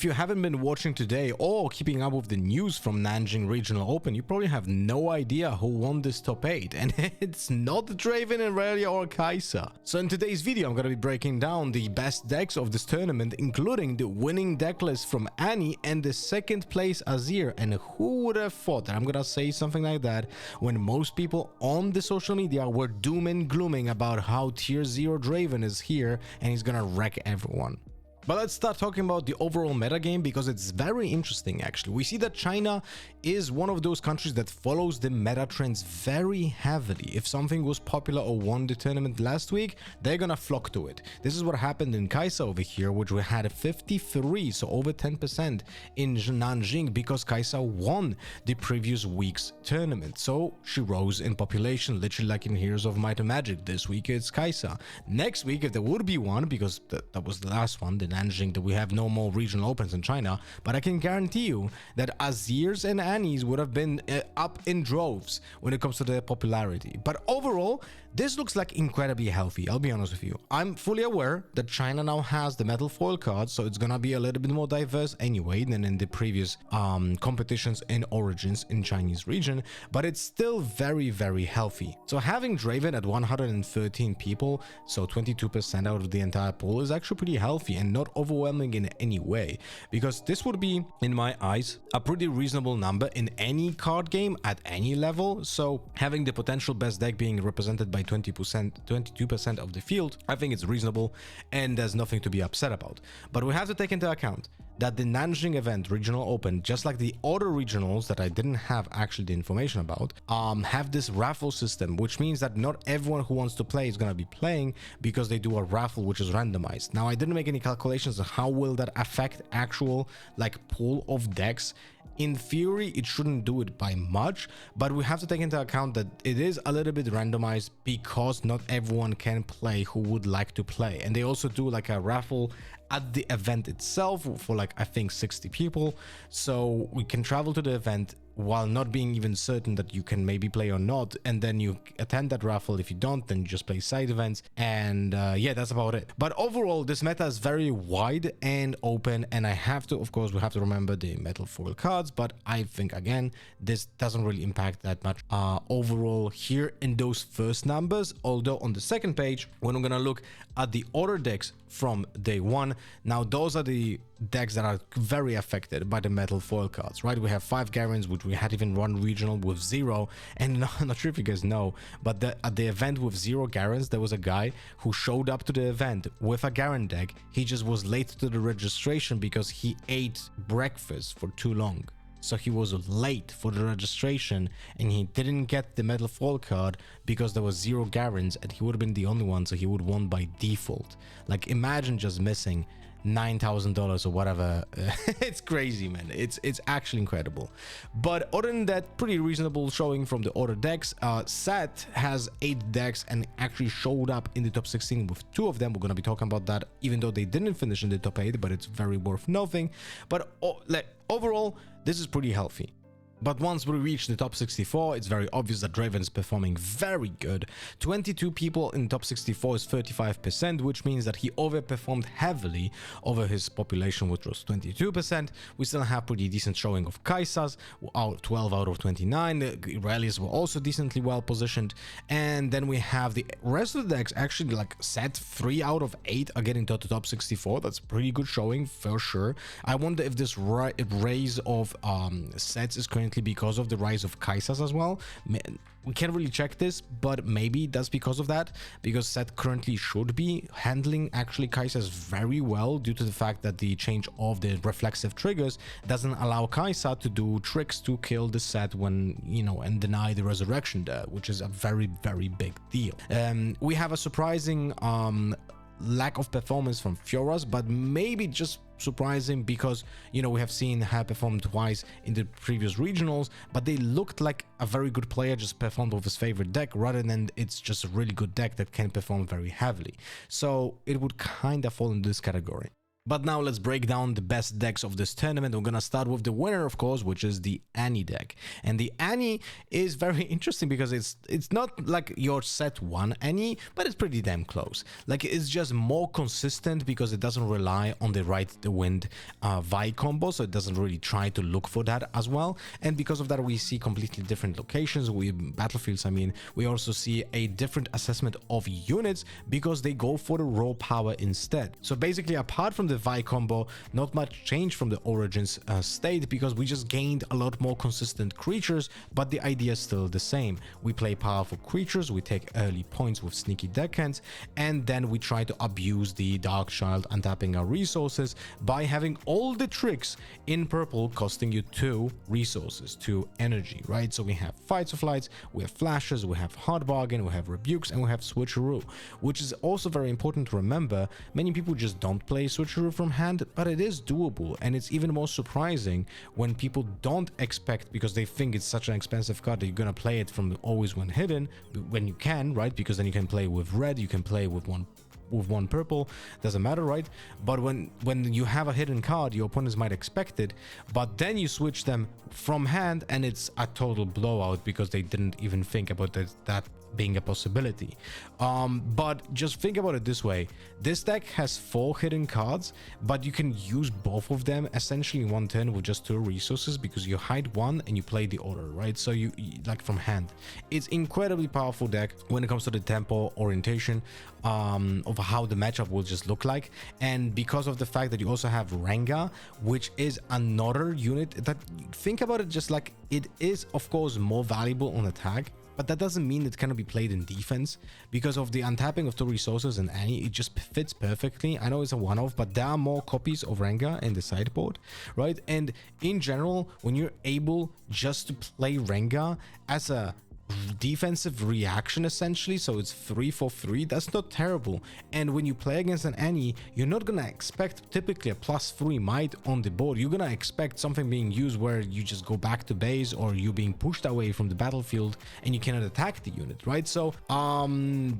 you haven't been watching today or keeping up with the news from Nanjing Regional Open, you probably have no idea who won this top 8, and it's not Draven, irelia or Kaisa. So in today's video, I'm gonna be breaking down the best decks of this tournament, including the winning deck list from Annie and the second place Azir. And who would have thought that I'm gonna say something like that when most people on the social media were doom and glooming about how tier 0 Draven is here and he's gonna wreck everyone. But let's start talking about the overall metagame, because it's very interesting actually. We see that China is one of those countries that follows the meta trends very heavily. If something was popular or won the tournament last week, they're gonna flock to it. This is what happened in Kaisa over here, which we had a 53, so over 10% in Nanjing, because Kaisa won the previous week's tournament. So she rose in population, literally like in Heroes of Might and Magic. This week it's Kaisa. Next week, if there would be one, because that was the last one, the Nanjing, that we have no more regional opens in China, but I can guarantee you that Azirs and Annies would have been up in droves when it comes to their popularity. But overall, this looks like incredibly healthy. I'll be honest with you. I'm fully aware that China now has the metal foil cards, so it's gonna be a little bit more diverse anyway than in the previous competitions in Origins in Chinese region, but it's still very, very healthy. So having Draven at 113 people, so 22% out of the entire pool, is actually pretty healthy and not overwhelming in any way, because this would be, in my eyes, a pretty reasonable number in any card game at any level. So having the potential best deck being represented by 22% of the field, I think it's reasonable and there's nothing to be upset about. But we have to take into account that the Nanjing event Regional Open, just like the other regionals that I didn't have actually the information about, have this raffle system, which means that not everyone who wants to play is going to be playing, because they do a raffle which is randomized. Now, I didn't make any calculations on how will that affect actual like pool of decks. In theory, it shouldn't do it by much, but we have to take into account that it is a little bit randomized because not everyone can play who would like to play. And they also do like a raffle at the event itself for like, I think 60 people. So we can travel to the event while not being even certain that you can maybe play or not, and then you attend that raffle. If you don't, then you just play side events, and yeah, that's about it. But overall, this meta is very wide and open, and I have to, of course, we have to remember the metal foil cards, but I think again this doesn't really impact that much overall here in those first numbers. Although on the second page, when I'm gonna look at the other decks from day one, now those are the decks that are very affected by the metal foil cards, right? We have 5 Garens, which we had even one regional with 0, and not sure if you guys know, but at the event with 0 Garens, there was a guy who showed up to the event with a Garen deck. He just was late to the registration because he ate breakfast for too long. So he was late for the registration and he didn't get the metal foil card because there was 0 Garens, and he would have been the only one, so he would have won by default. Like, imagine just missing $9,000 or whatever. It's crazy, man. It's actually incredible. But other than that, pretty reasonable showing from the other decks. Sett has 8 decks and actually showed up in the top 16 with 2 of them. We're gonna be talking about that, even though they didn't finish in the top 8, but it's very worth nothing. But overall, this is pretty healthy. But once we reach the top 64, it's very obvious that Draven is performing very good. 22 people in top 64 is 35%, which means that he overperformed heavily over his population, which was 22%. We still have pretty decent showing of Kaisas, 12 out of 29. The Irelias were also decently well positioned. And then we have the rest of the decks actually like Sett, 3 out of 8 are getting to the top 64. That's pretty good showing for sure. I wonder if this raise of Setts is currently because of the rise of Kaisas as well. We can't really check this, but maybe that's because of that, because Sett currently should be handling actually Kaisas very well, due to the fact that the change of the reflexive triggers doesn't allow Kaisa to do tricks to kill the Sett when, you know, and deny the resurrection there, which is a very, very big deal. We have a surprising lack of performance from Fioras, but maybe just surprising because, you know, we have seen her perform twice in the previous regionals, but they looked like a very good player just performed with his favorite deck, rather than it's just a really good deck that can perform very heavily. So it would kind of fall in this category. But now let's break down the best decks of this tournament. We're gonna start with the winner, of course, which is the Annie deck. And the Annie is very interesting because it's not like your set 1 Annie, but it's pretty damn close. Like, it's just more consistent because it doesn't rely on the right the wind Vi combo, so it doesn't really try to look for that as well. And because of that, we see completely different locations, battlefields. I mean, we also see a different assessment of units because they go for the raw power instead. So basically, apart from the Vi combo, not much change from the Origins state because we just gained a lot more consistent creatures, but the idea is still the same. We play powerful creatures, we take early points with sneaky deckhands, and then we try to abuse the Darkchild, untapping our resources by having all the tricks in purple costing you 2 resources, 2 energy, right? So we have Fights of Lights, we have Flashes, we have Hard Bargain, we have Rebukes, and we have Switcheroo, which is also very important to remember. Many people just don't play Switcheroo from hand, but it is doable, and it's even more surprising when people don't expect, because they think it's such an expensive card that you're gonna play it from always when hidden, when you can, right? Because then you can play with red, you can play with one purple, doesn't matter, right? But when you have a hidden card, your opponents might expect it, but then you switch them from hand and it's a total blowout because they didn't even think about that being a possibility. But just think about it this way: this deck has 4 hidden cards, but you can use both of them essentially in one turn with just 2 resources because you hide one and you play the other, right? So you like from hand. It's incredibly powerful deck when it comes to the tempo orientation of how the matchup will just look like. And because of the fact that you also have Rengar, which is another unit that, think about it, just like it is of course more valuable on attack, but that doesn't mean it cannot be played in defense because of the untapping of 2 resources in Annie. It just fits perfectly. I know it's a one-off, but there are more copies of Rengar in the sideboard, right? And in general, when you're able just to play Rengar as a defensive reaction essentially, so it's 3 for 3, that's not terrible. And when you play against an Annie, you're not gonna expect typically a +3 might on the board. You're gonna expect something being used where you just go back to base or you being pushed away from the battlefield and you cannot attack the unit, right? So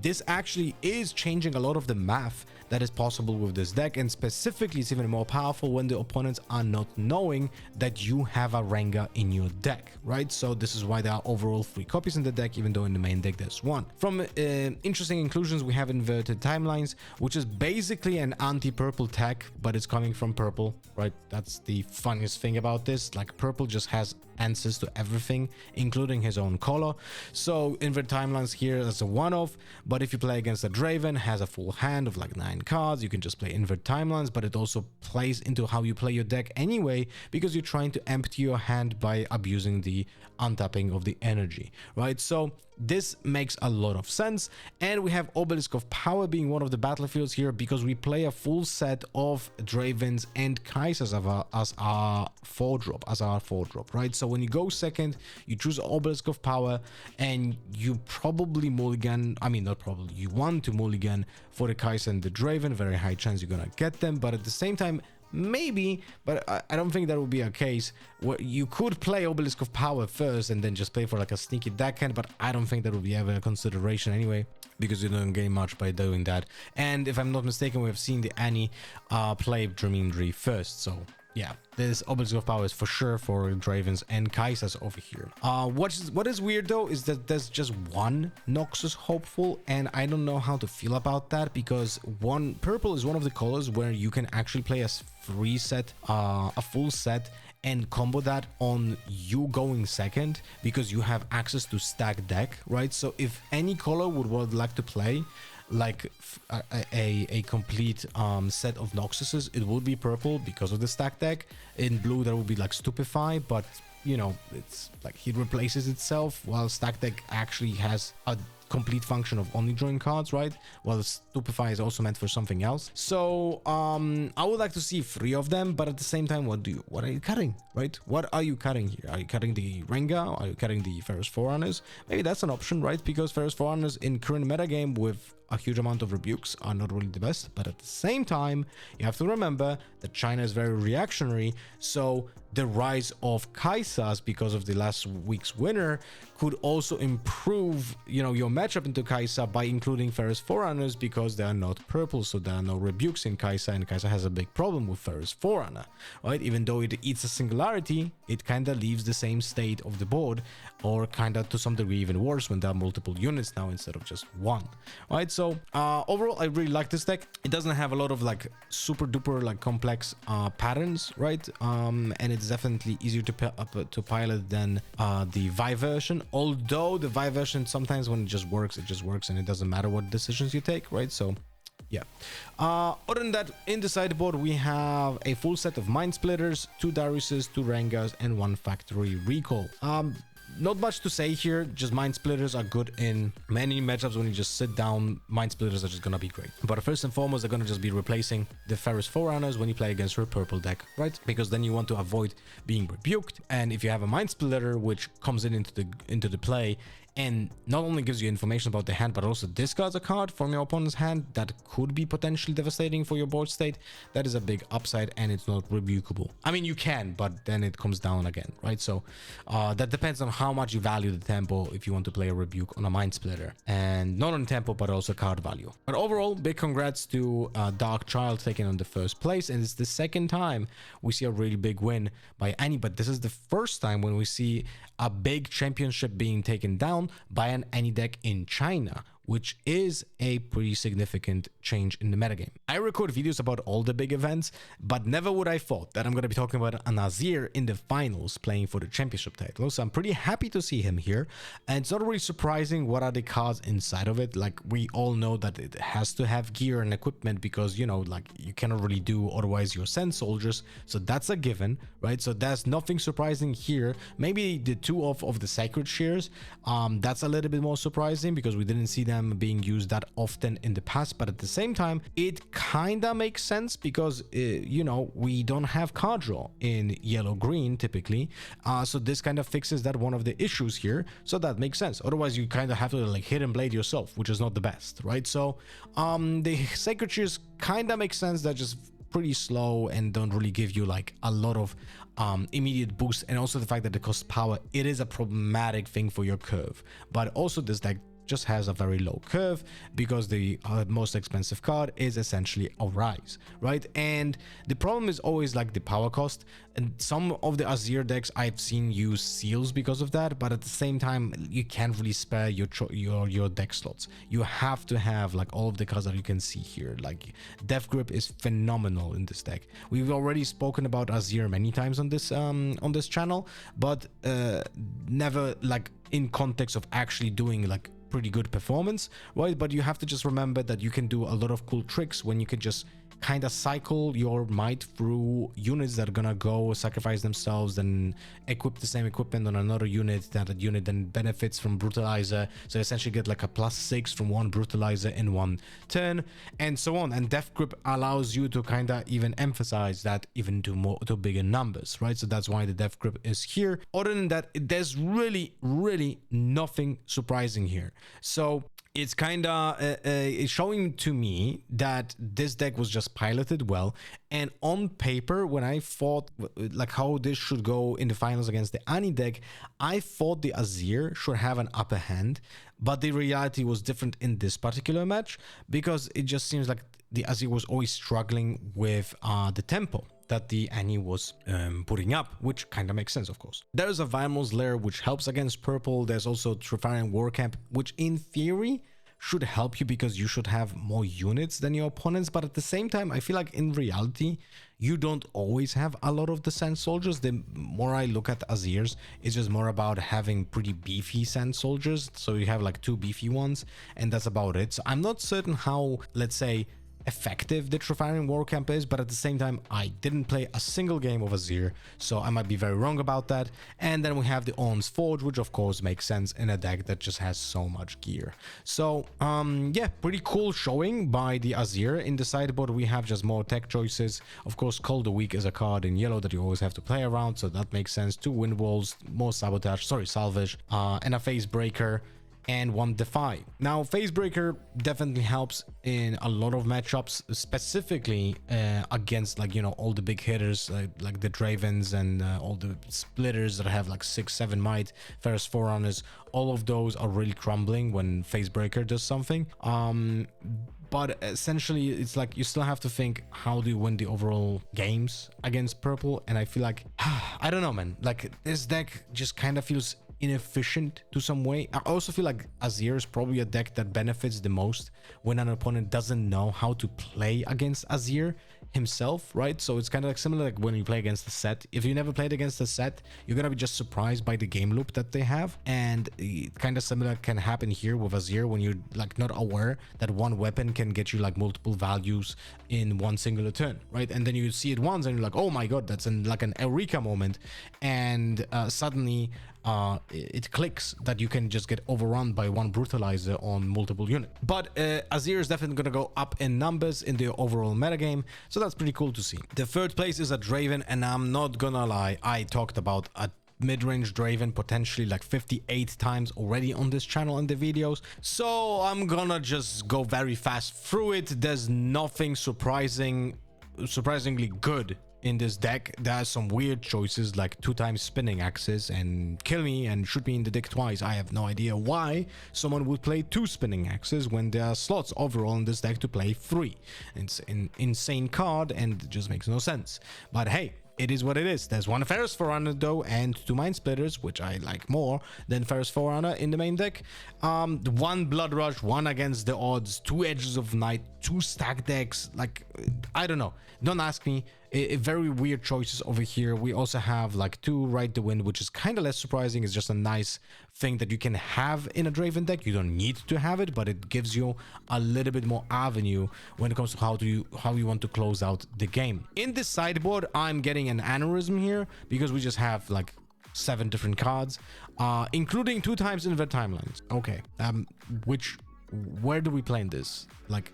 this actually is changing a lot of the math that is possible with this deck, and specifically it's even more powerful when the opponents are not knowing that you have a Rengar in your deck, right? So this is why there are overall 3 copies in the deck, even though in the main deck there's 1. From interesting inclusions, we have Inverted Timelines, which is basically an anti-purple tech, but it's coming from purple, right? That's the funniest thing about this. Like, purple just has answers to everything, including his own color. So Inverted Timelines here as a one-off, but if you play against a Draven, has a full hand of like 9 cards, you can just play Inverted Timelines, but it also plays into how you play your deck anyway, because you're trying to empty your hand by abusing the untapping of the energy, right? So this makes a lot of sense. And we have Obelisk of Power being one of the battlefields here because we play a full set of Dravens and Kaisas as our 4-drop, right? So when you go second, you choose Obelisk of Power and you probably mulligan, I mean not probably, you want to mulligan for the Kaisa and the Draven. Very high chance you're gonna get them, but at the same time, maybe, but I don't think that would be a case where you could play Obelisk of Power first and then just play for like a sneaky deckhand, but I don't think that would be ever a consideration anyway, because you don't gain much by doing that. And if I'm not mistaken, we have seen the Annie play Dramindri first, so yeah, this Obelisk of Power is for sure for Dravens and Kaisas over here. What is weird though is that there's just one Noxus Hopeful, and I don't know how to feel about that, because purple is one of the colors where you can actually play a free set, a full set, and combo that on you going second, because you have access to stack deck, right? So if any color would like to play like a complete set of Noxuses, it would be purple because of the stack deck. In blue there would be like Stupefy, but you know, it's like it replaces itself, while stack deck actually has a complete function of only drawing cards, right? Well, Stupefy is also meant for something else. So I would like to see 3 of them, but at the same time, what are you cutting, right? What are you cutting here? Are you cutting the Rengar? Are you cutting the Ferrous Forerunners? Maybe that's an option, right? Because Ferrous Forerunners in current metagame with a huge amount of rebukes are not really the best, but at the same time, you have to remember that China is very reactionary, so the rise of Kaisas because of the last week's winner could also improve, you know, your matchup into Kaisa by including Ferris Forerunners because they are not purple, so there are no rebukes in Kaisa, and Kaisa has a big problem with Ferris Forerunner, right? Even though it eats a singularity, it kind of leaves the same state of the board, or kind of to some degree even worse when there are multiple units now instead of just one, right? So overall, I really like this deck. It doesn't have a lot of like super duper like complex patterns, right? And it's definitely easier to pilot than the Vi version, although the Vi version sometimes when it just works and it doesn't matter what decisions you take, right? So yeah. Other than that, in the sideboard we have a full set of Mind Splitters, 2 Dariuses, 2 Rengars, and 1 Factory Recall. Not much to say here, just Mind Splitters are good in many matchups. When you just sit down, Mind Splitters are just gonna be great. But first and foremost, they're gonna just be replacing the Ferris Forerunners when you play against your purple deck, right? Because then you want to avoid being rebuked, and if you have a Mind Splitter which comes into the play and not only gives you information about the hand, but also discards a card from your opponent's hand that could be potentially devastating for your board state, that is a big upside, and it's not rebukable. I mean, you can, but then it comes down again, right? So that depends on how much you value the tempo if you want to play a rebuke on a Mind Splitter, and not on tempo, but also card value. But overall, big congrats to Dark Child taking on the first place, and it's the second time we see a really big win by Annie, but this is the first time when we see a big championship being taken down by an Annie deck in China, which is a pretty significant change in the metagame. I record videos about all the big events, but never would I thought that I'm going to be talking about an Azir in the finals playing for the championship title. So I'm pretty happy to see him here, and it's not really surprising what are the cards inside of it. Like, we all know that it has to have gear and equipment because, you know, like, you cannot really do otherwise your Send soldiers, so that's a given, right? So there's nothing surprising here. Maybe the 2 of the Sacred Shears, that's a little bit more surprising because we didn't see them being used that often in the past, but at the same time it kinda makes sense because you know, we don't have card draw in yellow-green typically, so this kind of fixes that one of the issues here, so that makes sense. Otherwise you kind of have to like hit and blade yourself, which is not the best, right? So the Sacred Shears kind of makes sense. They're just pretty slow and don't really give you like a lot of immediate boost, and also the fact that it costs power, it is a problematic thing for your curve. But also this deck just has a very low curve because the most expensive card is essentially a Rise, right? And the problem is always like the power cost, and some of the Azir decks I've seen use seals because of that, but at the same time you can't really spare your deck slots. You have to have like all of the cards that you can see here. Like Death Grip is phenomenal in this deck. We've already spoken about Azir many times on this channel, but never like in context of actually doing like pretty good performance, right? But you have to just remember that you can do a lot of cool tricks when you can just kind of cycle your might through units that are gonna go sacrifice themselves, then equip the same equipment on another unit, that unit then benefits from Brutalizer, so essentially get like a +6 from one Brutalizer in one turn, and so on. And Death Grip allows you to kind of even emphasize that even to bigger numbers, right? So that's why the Death Grip is here. Other than that, there's really nothing surprising here. So it's kind of showing to me that this deck was just piloted well, and on paper, when I thought like how this should go in the finals against the Annie deck, I thought the Azir should have an upper hand, but the reality was different in this particular match because it just seems like the Azir was always struggling with the tempo that the Annie was putting up, which kind of makes sense, of course. There's a Vimal's Lair, which helps against purple. There's also Trifarian Warcamp, which in theory should help you because you should have more units than your opponents, but at the same time, I feel like in reality, you don't always have a lot of the Sand Soldiers. The more I look at Azirs, it's just more about having pretty beefy Sand Soldiers, so you have like 2 beefy ones, and that's about it. So I'm not certain how, let's say, effective the Trifarian Warcamp is, but at the same time I didn't play a single game of Azir, so I might be very wrong about that. And then we have the Orm's Forge, which of course makes sense in a deck that just has so much gear. So yeah, pretty cool showing by the Azir. In the sideboard we have just more tech choices. Of course, Cold the Weak is a card in yellow that you always have to play around, so that makes sense. 2 Wind Walls, more salvage, and a Phase Breaker. and one Defy. Now, Facebreaker definitely helps in a lot of matchups, specifically against, like, you know, all the big hitters like the Dravens and all the splitters that have like 6-7 might, Ferris Forerunners. All of those are really crumbling when Facebreaker does something. But essentially, it's like you still have to think, how do you win the overall games against purple? And I feel like, I don't know, man. Like, this deck just kind of feels inefficient to some way. I also feel like Azir is probably a deck that benefits the most when an opponent doesn't know how to play against Azir himself, right? So it's kind of like similar like when you play against the Sett. If you never played against the Sett, you're gonna be just surprised by the game loop that they have. And kind of similar can happen here with Azir when you're like not aware that one weapon can get you like multiple values in one singular turn, right? And then you see it once and you're like, oh my god, that's like an eureka moment. And suddenly it clicks that you can just get overrun by one brutalizer on multiple units. But Azir is definitely going to go up in numbers in the overall metagame, so that's pretty cool to see. The third place is a Draven, and I'm not gonna lie, I talked about a mid-range Draven potentially like 58 times already on this channel in the videos, so I'm gonna just go very fast through it. There's nothing surprisingly good in this deck. There are some weird choices like 2x spinning axes and kill me and shoot me in the dick twice. I have no idea why someone would play 2 spinning axes when there are slots overall in this deck to play 3. It's an insane card and it just makes no sense. But hey, it is what it is. There's one Ferris Forerunner though and 2 Mind Splitters, which I like more than Ferris Forerunner in the main deck. One Blood Rush, one Against the Odds, 2 Edges of Night, 2 stack decks. Like, I don't know. Don't ask me. Very weird choices over here. We also have like 2 Ride the Wind, which is kind of less surprising. It's just a nice thing that you can have in a Draven deck. You don't need to have it, but it gives you a little bit more avenue when it comes to how you want to close out the game. In this sideboard, I'm getting an aneurysm here because we just have like 7 different cards, including 2 times Invert Timelines. Okay, where do we play in this? Like,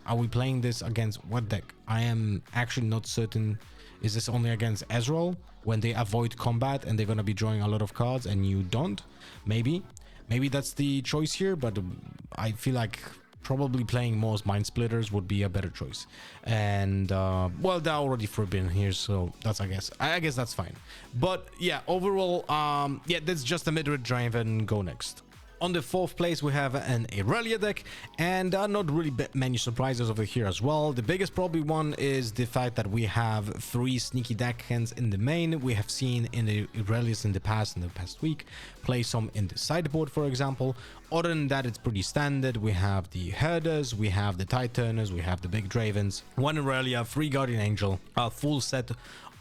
are we playing this against what deck? I am actually not certain. Is this only against Ezreal when they avoid combat and they're gonna be drawing a lot of cards and you don't? Maybe that's the choice here, but I feel like probably playing most Mind Splitters would be a better choice. And well, they're already forbidden here, so that's I guess that's fine. But yeah, overall, yeah, that's just a mid-range Draven. Go next. On the 4th place, we have an Irelia deck, and not really many surprises over here as well. The biggest probably one is the fact that we have 3 sneaky deckhands in the main. We have seen in the Irelias in the past week, play some in the sideboard, for example. Other than that, it's pretty standard. We have the Herders, we have the Titurners, we have the big Dravens, 1 Irelia, 3 Guardian Angel, a full set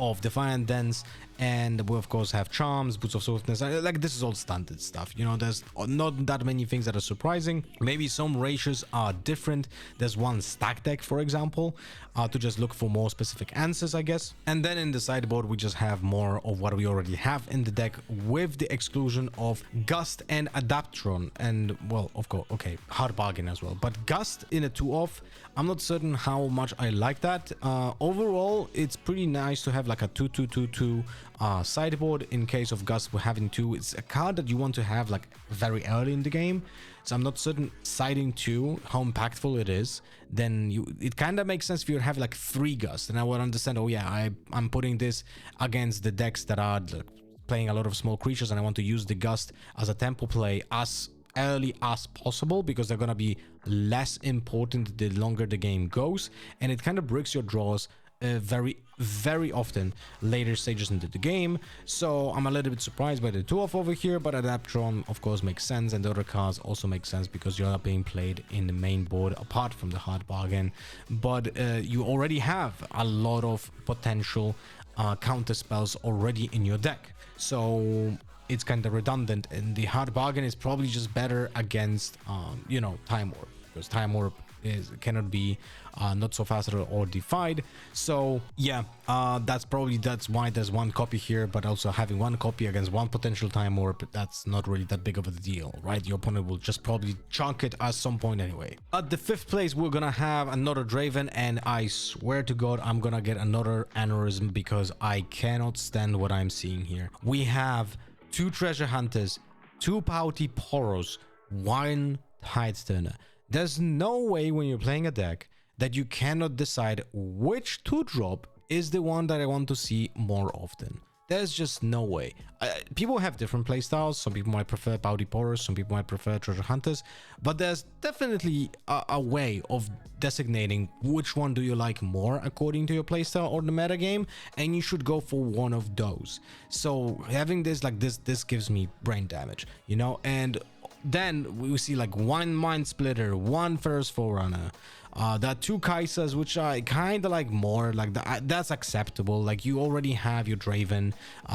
of Defiant Dens, and we of course have Charms, Boots of Swiftness. Like, this is all standard stuff, you know. There's not that many things that are surprising. Maybe some ratios are different. There's one stack deck, for example, to just look for more specific answers, I guess. And then in the sideboard, we just have more of what we already have in the deck, with the exclusion of Gust and Adaptron, and well, of course, okay, Hard Bargain as well. But Gust in a 2-off, I'm not certain how much I like that. Overall, it's pretty nice to have like a 2-2-2-2 sideboard in case of Gust. We're having 2. It's a card that you want to have like very early in the game, so I'm not certain siding 2 how impactful it is. Then it kind of makes sense if you have like 3 Gust, and I would understand, oh yeah, I'm putting this against the decks that are playing a lot of small creatures, and I want to use the Gust as a tempo play as early as possible because they're gonna be less important the longer the game goes, and it kind of breaks your draws very often later stages into the game. So I'm a little bit surprised by the 2-off over here, but Adaptron of course makes sense, and the other cards also make sense because you're not being played in the main board apart from the Hard Bargain. But you already have a lot of potential counter spells already in your deck, so it's kind of redundant, and the Hard Bargain is probably just better against you know, Time Warp, because Time Warp cannot be not so fast or defied. So yeah, that's why there's 1 copy here, but also having 1 copy against 1 potential Time Warp, that's not really that big of a deal, right? Your opponent will just probably chunk it at some point anyway. At the 5th place, we're gonna have another Draven, and I swear to God, I'm gonna get another aneurysm because I cannot stand what I'm seeing here. We have 2 Treasure Hunters, 2 Pouty Poros, one Tide Turner. There's no way when you're playing a deck that you cannot decide which 2-drop is the one that I want to see more often. There's just no way. People have different playstyles. Some people might prefer Bounty Porters, some people might prefer Treasure Hunters, but there's definitely a way of designating which one do you like more according to your playstyle or the metagame, and you should go for one of those. So having this like this gives me brain damage, you know. And then we see like one Mind Splitter, one First Forerunner, there are 2 Kaisas, which I kind of like more, like that's acceptable. Like you already have your Draven,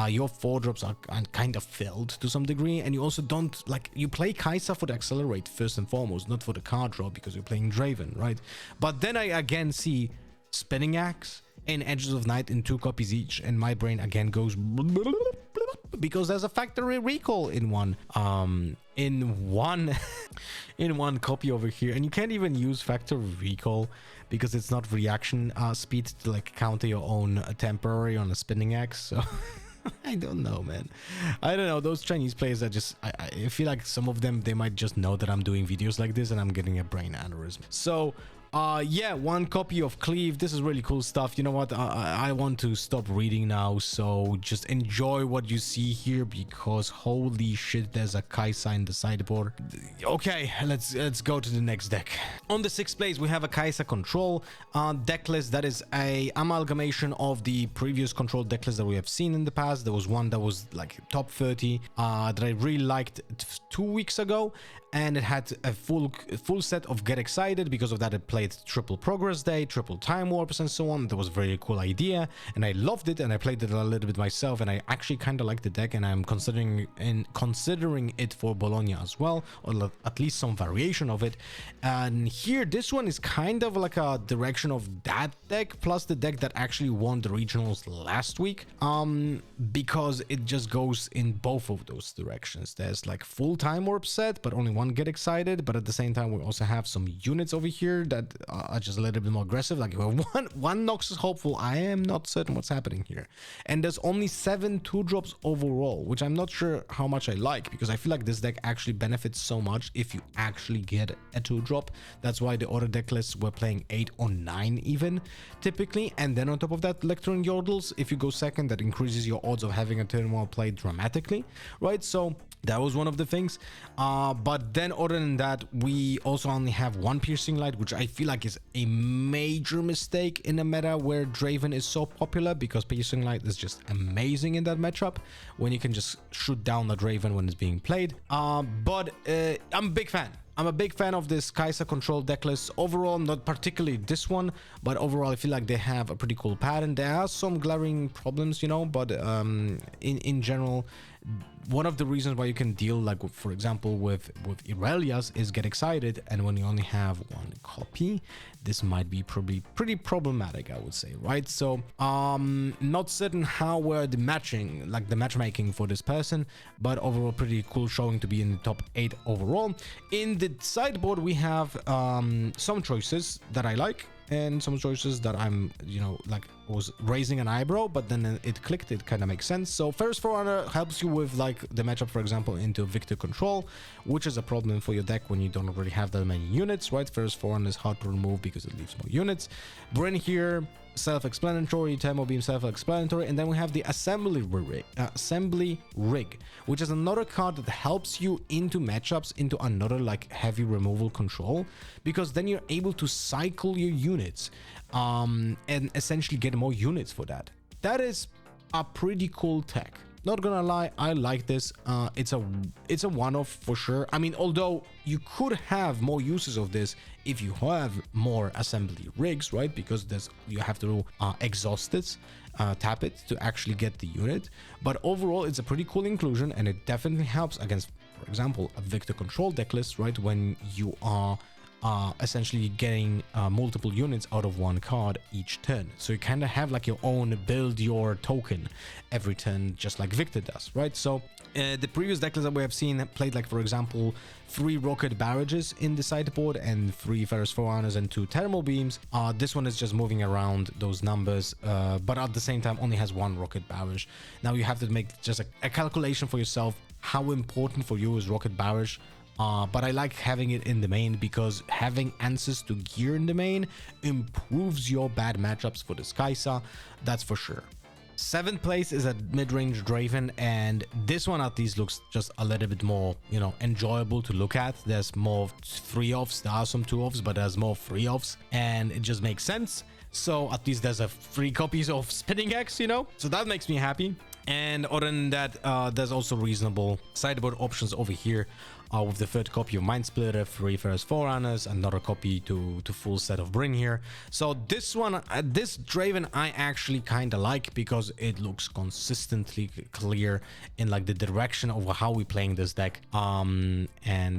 your 4-drops are kind of filled to some degree, and you also don't like, you play Kaisa for the accelerate first and foremost, not for the card draw, because you're playing Draven, right? But then I again see Spinning Axe and Edges of Night in 2 copies each, and my brain again goes because there's a factory recall in one in one copy over here, and you can't even use factory recall because it's not reaction speed to like counter your own temporary on a Spinning Axe. So I don't know, man. I don't know, those Chinese players are just, I feel like some of them, they might just know that I'm doing videos like this and I'm getting a brain aneurysm. So yeah, 1 copy of Cleave. This is really cool stuff. You know what, I want to stop reading now, so just enjoy what you see here, because holy shit, there's a Kaisa in the sideboard. Okay, let's go to the next deck. On the 6th place we have a Kaisa control deck list that is a amalgamation of the previous control deck list that we have seen in the past. There was one that was like top 30 that I really liked 2 weeks ago, and it had a full set of Get Excited. Because of that, it played triple Progress Day, triple Time Warps, and so on. That was a very cool idea, and I loved it, and I played it a little bit myself, and I actually kind of like the deck, and I'm considering it for Bologna as well, or at least some variation of it. And here, this one is kind of like a direction of that deck, plus the deck that actually won the regionals last week, because it just goes in both of those directions. There's like full Time Warp set, but only one Get Excited, but at the same time we also have some units over here that are just a little bit more aggressive. Like one Noxus Hopeful, I am not certain what's happening here, and there's only 7 2-drops overall, which I'm not sure how much I like, because I feel like this deck actually benefits so much if you actually get a 2-drop. That's why the other deck lists were playing 8 or 9 even typically, and then on top of that, Lectern Yordles, if you go second, that increases your odds of having a turn 1 play dramatically, right? So that was one of the things, but then other than that, we also only have 1 Piercing Light, which I feel like is a major mistake in a meta where Draven is so popular, because Piercing Light is just amazing in that matchup when you can just shoot down the Draven when it's being played. But I'm a big fan. I'm a big fan of this Kaisa control deck list overall, not particularly this one, but overall I feel like they have a pretty cool pattern. There are some glaring problems, you know, but in general, one of the reasons why you can deal, like for example with Irelias, is Get Excited, and when you only have 1 copy, this might be probably pretty problematic, I would say, right? So not certain how were the matchmaking for this person, but overall pretty cool showing to be in the top 8 overall. In the sideboard we have some choices that I like, and some choices that I'm, you know, like was raising an eyebrow, but then it clicked. It kind of makes sense. So First Forerunner helps you with like the matchup, for example, into Victor Control, which is a problem for your deck when you don't really have that many units, right? First Forerunner is hard to remove because it leaves more units. Bryn here, self-explanatory. Thermo Beam, self-explanatory. And then we have the Assembly Rig, which is another card that helps you into matchups into another like heavy removal control, because then you're able to cycle your units and essentially get more units for that. That is a pretty cool tech. Not gonna lie, I like this. It's a one-off for sure. I mean, although you could have more uses of this if you have more assembly rigs, right? Because you have to exhaust it, tap it to actually get the unit. But overall, it's a pretty cool inclusion, and it definitely helps against, for example, a Victor Control deck list, right? When you are essentially getting multiple units out of 1 card each turn. So you kind of have like your own build your token every turn, just like Victor does, right? So the previous deck list that we have seen played like, for example, 3 Rocket Barrages in the sideboard and 3 First Forerunners and 2 Thermal Beams. This one is just moving around those numbers, but at the same time only has 1 Rocket Barrage. Now you have to make just a calculation for yourself. How important for you is Rocket Barrage but I like having it in the main because having answers to gear in the main improves your bad matchups for this Kaisa, that's for sure. 7th place is a mid-range Draven, and this one at least looks just a little bit more, you know, enjoyable to look at. There's more 3-offs, there are some 2-offs, but there's more 3-offs, and it just makes sense. So at least there's a 3 copies of Spinning Axe, you know, so that makes me happy. And other than that, there's also reasonable sideboard options over here with the 3rd copy of Mind Splitter, 3 First Forerunners, another copy to full set of Bryn here. So this one, this Draven, I actually kind of like because it looks consistently clear in like the direction of how we're playing this deck. And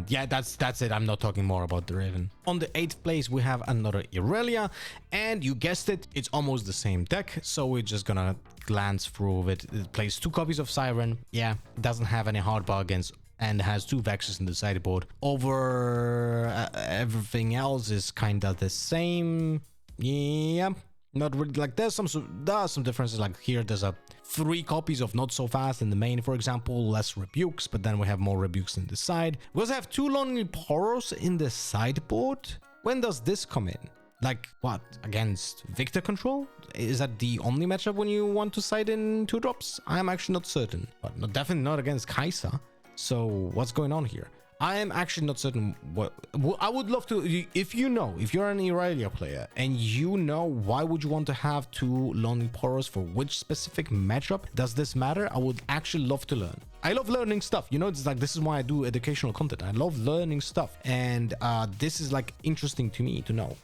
yeah, that's it. I'm not talking more about Draven. On the 8th place, we have another Irelia, and you guessed it, it's almost the same deck. So we're just gonna glance through it. It plays 2 copies of Siren. Yeah, doesn't have any hard bargains, and has 2 Vexes in the sideboard. Over everything else is kind of the same. Yeah, not really. Like there are some differences. Like here, there's a 3 copies of Not So Fast in the main, for example, less rebukes, but then we have more rebukes in the side. We also have 2 Lonely Poros in the sideboard. When does this come in? Like what, against Victor control? Is that the only matchup when you want to side in 2 drops? I'm actually not certain, but definitely not against Kaisa. So what's going on here? I am actually not certain what I would love to, if you know, if you're an Irelia player and you know, why would you want to have 2 Lonely Poros for which specific matchup? Does this matter? I would actually love to learn. I love learning stuff, you know, it's like, this is why I do educational content. I love learning stuff, and this is like interesting to me to know,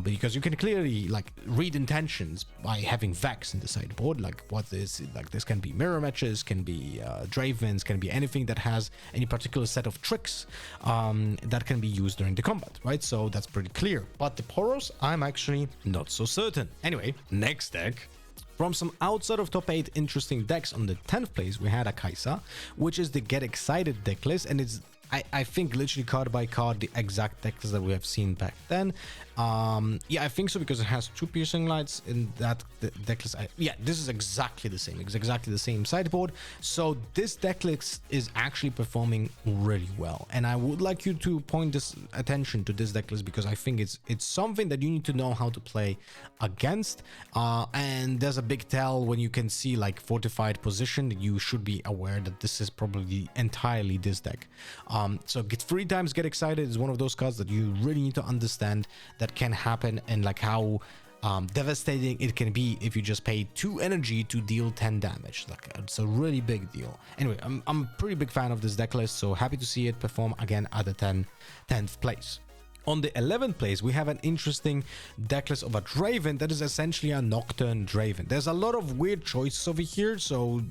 because you can clearly like read intentions by having Vex in the sideboard. Like what is like, this can be mirror matches, can be Dravens, can be anything that has any particular set of tricks that can be used during the combat, right? So that's pretty clear. But the Poros, I'm actually not so certain. Anyway, next deck. From some outside of top 8 interesting decks, on the 10th place, we had a Kaisa, which is the Get Excited deck list, and it's, I think, literally card by card the exact deck list that we have seen back then. Yeah, I think so, because it has 2 Piercing Lights in that deck list. Yeah, this is exactly the same. It's exactly the same sideboard. So this deck list is actually performing really well, and I would like you to point this attention to this deck list, because I think it's something that you need to know how to play against. And there's a big tell when you can see like fortified position. You should be aware that this is probably entirely this deck. So get 3 times Get Excited is one of those cards that you really need to understand that can happen, and like how devastating it can be if you just pay 2 energy to deal 10 damage. Like, it's a really big deal. Anyway, I'm a pretty big fan of this deck list, so happy to see it perform again at the 10th place. On the 11th place, we have an interesting deck list of a Draven that is essentially a Nocturne Draven. There's a lot of weird choices over here, so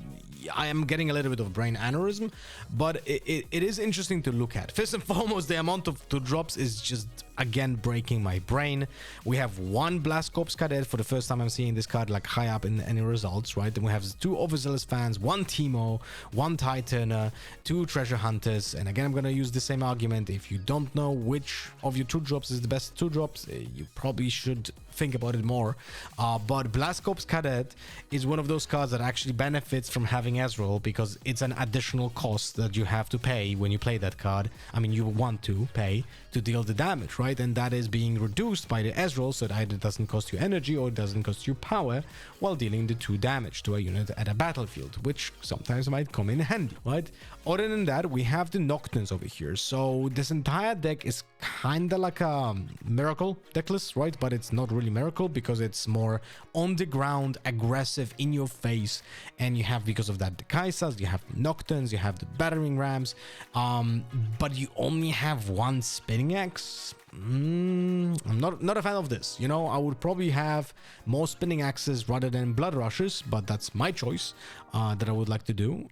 I am getting a little bit of brain aneurysm, but it is interesting to look at. First and foremost, the amount of 2 drops is just, again, breaking my brain. We have 1 Blast Corps Cadet. For the first time I'm seeing this card like high up in any results, right? Then we have 2 Overzealous Fans, 1 Teemo, 1 Titan, 2 Treasure Hunters. And again, I'm going to use the same argument. If you don't know which of your 2 drops is the best 2 drops, you probably should think about it more. But Blast Corps Cadet is one of those cards that actually benefits from having Ezreal, because it's an additional cost that you have to pay when you play that card. I mean, you want to pay to deal the damage, right? And that is being reduced by the Ezreal, so that either doesn't cost you energy or it doesn't cost you power while dealing the 2 damage to a unit at a battlefield, which sometimes might come in handy, right? Other than that, we have the Nocturnes over here. So this entire deck is kind of like a Miracle deck list, right? But it's not really Miracle, because it's more on the ground, aggressive, in your face. And you have, because of that, the Kaisas, you have the Nocturnes, you have the Battering Rams, but you only have 1 Spinning Axe. I'm not a fan of this. You know, I would probably have more Spinning Axes rather than Blood Rushes, but that's my choice that I would like to do.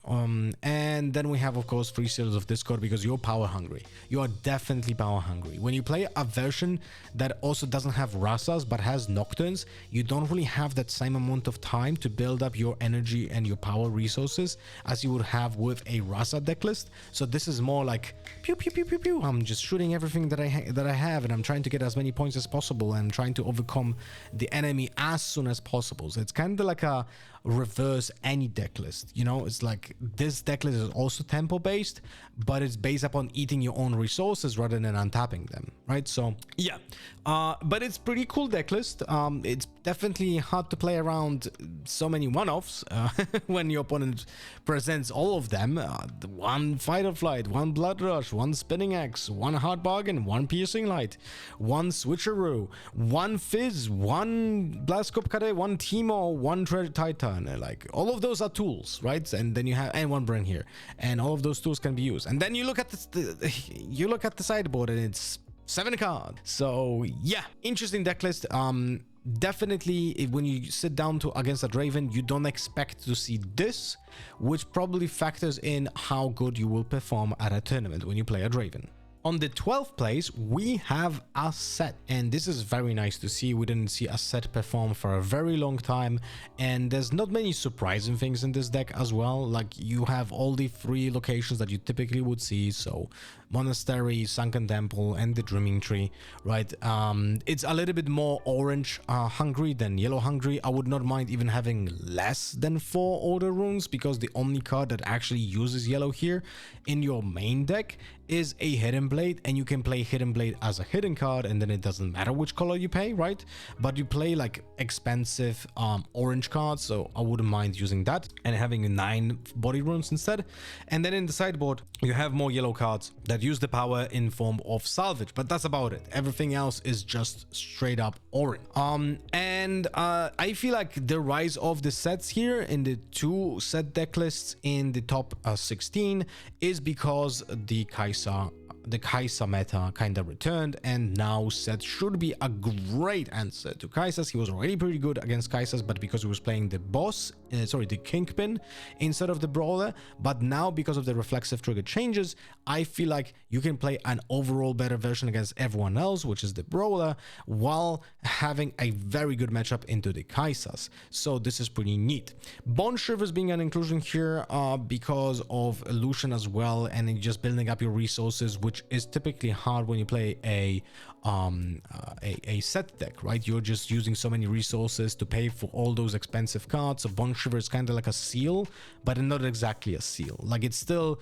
And then we have, of course, 3 Seals of Discord, because you're power hungry. You are definitely power hungry. When you play a version that also doesn't have Rasas but has Nocturnes, you don't really have that same amount of time to build up your energy and your power resources as you would have with a Rasa deck list. So this is more like pew pew pew pew pew. I'm just shooting everything that I have, and I'm trying to get as many points as possible, and trying to overcome the enemy as soon as possible. So it's kind of like a reverse any deck list. You know, it's like this deck list is also tempo based, but it's based upon eating your own resources rather than untapping them, right? So yeah, but it's pretty cool deck list. It's definitely hard to play around so many one-offs when your opponent presents all of them. One Fight or Flight, one Blood Rush, one Spinning Axe, one Hard Bargain, one Piercing Light, one Switcheroo, one Fizz, one Blastcorp Cadet, one Teemo, one Treasure Titan. Like all of those are tools, right? And then you have one Brain here, and all of those tools can be used. And then you look at you look at the sideboard, and it's 7 cards. So yeah, interesting deck list. Definitely when you sit down to against a Draven, you don't expect to see this, which probably factors in how good you will perform at a tournament when you play a Draven. On the 12th place, we have a Sett, and this is very nice to see. We didn't see a Sett perform for a very long time, and there's not many surprising things in this deck as well. Like, you have all the 3 locations that you typically would see, so Monastery, Sunken Temple, and the Dreaming Tree, right? It's a little bit more orange hungry than yellow hungry. I would not mind even having less than 4 Order Runes, because the only card that actually uses yellow here in your main deck is a Hidden Blade, and you can play Hidden Blade as a hidden card, and then it doesn't matter which color you pay, right? But you play like expensive orange cards, so I wouldn't mind using that and having 9 body runes instead. And then in the sideboard, you have more yellow cards that use the power in form of salvage, but that's about it. Everything else is just straight up orange. I feel like the rise of the Setts here in the 2 Sett deck lists in the top 16 is because the Kaisa meta kind of returned, and now Sett should be a great answer to Kaisas. He was already pretty good against Kaisas, but because he was playing the boss, the Kingpin instead of the Brawler. But now, because of the reflexive trigger changes, I feel like you can play an overall better version against everyone else, which is the Brawler, while having a very good matchup into the Kaisas. So this is pretty neat. Bone Shivers being an inclusion here because of Illusion as well, and just building up your resources, which is typically hard when you play a Sett deck, right? You're just using so many resources to pay for all those expensive cards. So Bone Shiver is kind of like a seal, but not exactly a seal. Like, it still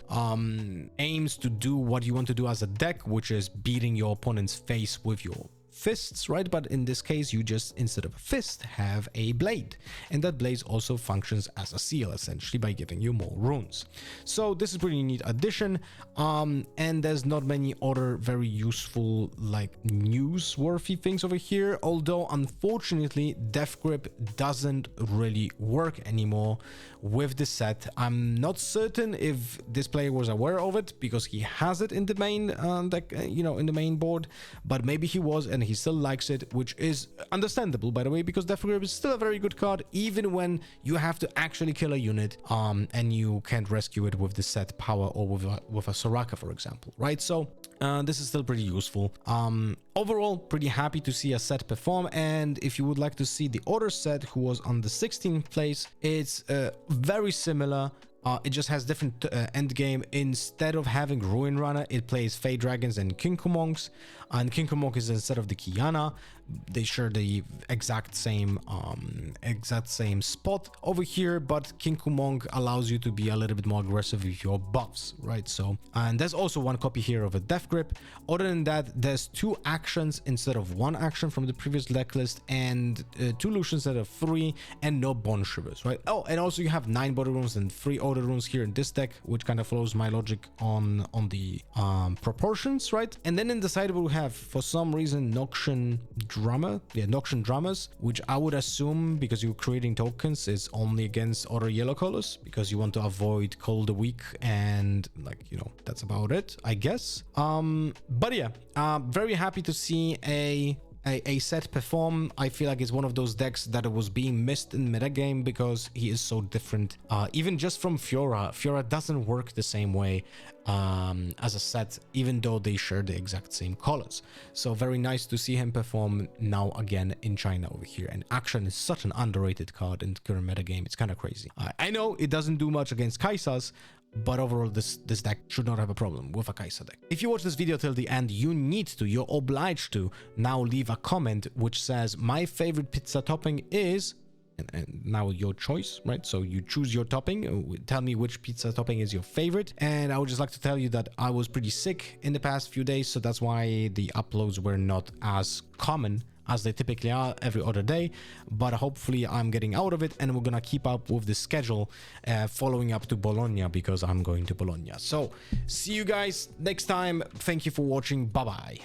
aims to do what you want to do as a deck, which is beating your opponent's face with your fists, right? But in this case, you just, instead of a fist, have a blade, and that blade also functions as a seal, essentially, by giving you more runes. So this is pretty neat addition, and there's not many other very useful, like, newsworthy things over here, although unfortunately Death Grip doesn't really work anymore with the Sett. I'm not certain if this player was aware of it, because he has it in the main deck, in the main board, but maybe he was, and he still likes it, which is understandable, by the way, because Death Grip is still a very good card, even when you have to actually kill a unit, and you can't rescue it with the Sett power or with a Soraka, for example, right? So this is still pretty useful. Overall, pretty happy to see a Sett perform, and if you would like to see the other Sett who was on the 16th place, it's very similar. It just has different end game. Instead of having Ruin Runner, it plays Fey Dragons and Kinkumonks, and Kinkumonk is instead of the Kiana. They share the exact same spot over here, but Kinkumonk allows you to be a little bit more aggressive with your buffs, right? So, and there's also 1 copy here of a Death Grip. Other than that, there's 2 actions instead of 1 action from the previous deck list, and 2 Lucians instead of 3, and no Bone Shivers, right? Oh, and also you have 9 Body Runes and 3 Order Runes here in this deck, which kind of follows my logic on the proportions, right? And then in the sideboard we have, for some reason, Noxian Drummers, which I would assume, because you're creating tokens, is only against other yellow colors, because you want to avoid Cold the Weak, and, like, that's about it, I guess. But yeah, very happy to see a Sett perform. I feel like it's one of those decks that was being missed in metagame because he is so different. Even just from Fiora. Fiora doesn't work the same way as a Sett, even though they share the exact same colors. So very nice to see him perform now again in China over here. And Action is such an underrated card in current metagame. It's kind of crazy. I know it doesn't do much against Kaisas, but overall this deck should not have a problem with a Kaisa deck. If you watch this video till the end, you're obliged to now leave a comment which says, my favorite pizza topping is and now your choice, right? So you choose your topping. Tell me which pizza topping is your favorite. And I would just like to tell you that I was pretty sick in the past few days, so that's why the uploads were not as common as they typically are every other day, but hopefully I'm getting out of it, and we're gonna keep up with the schedule following up to Bologna, because I'm going to Bologna. So see you guys next time. Thank you for watching. Bye bye.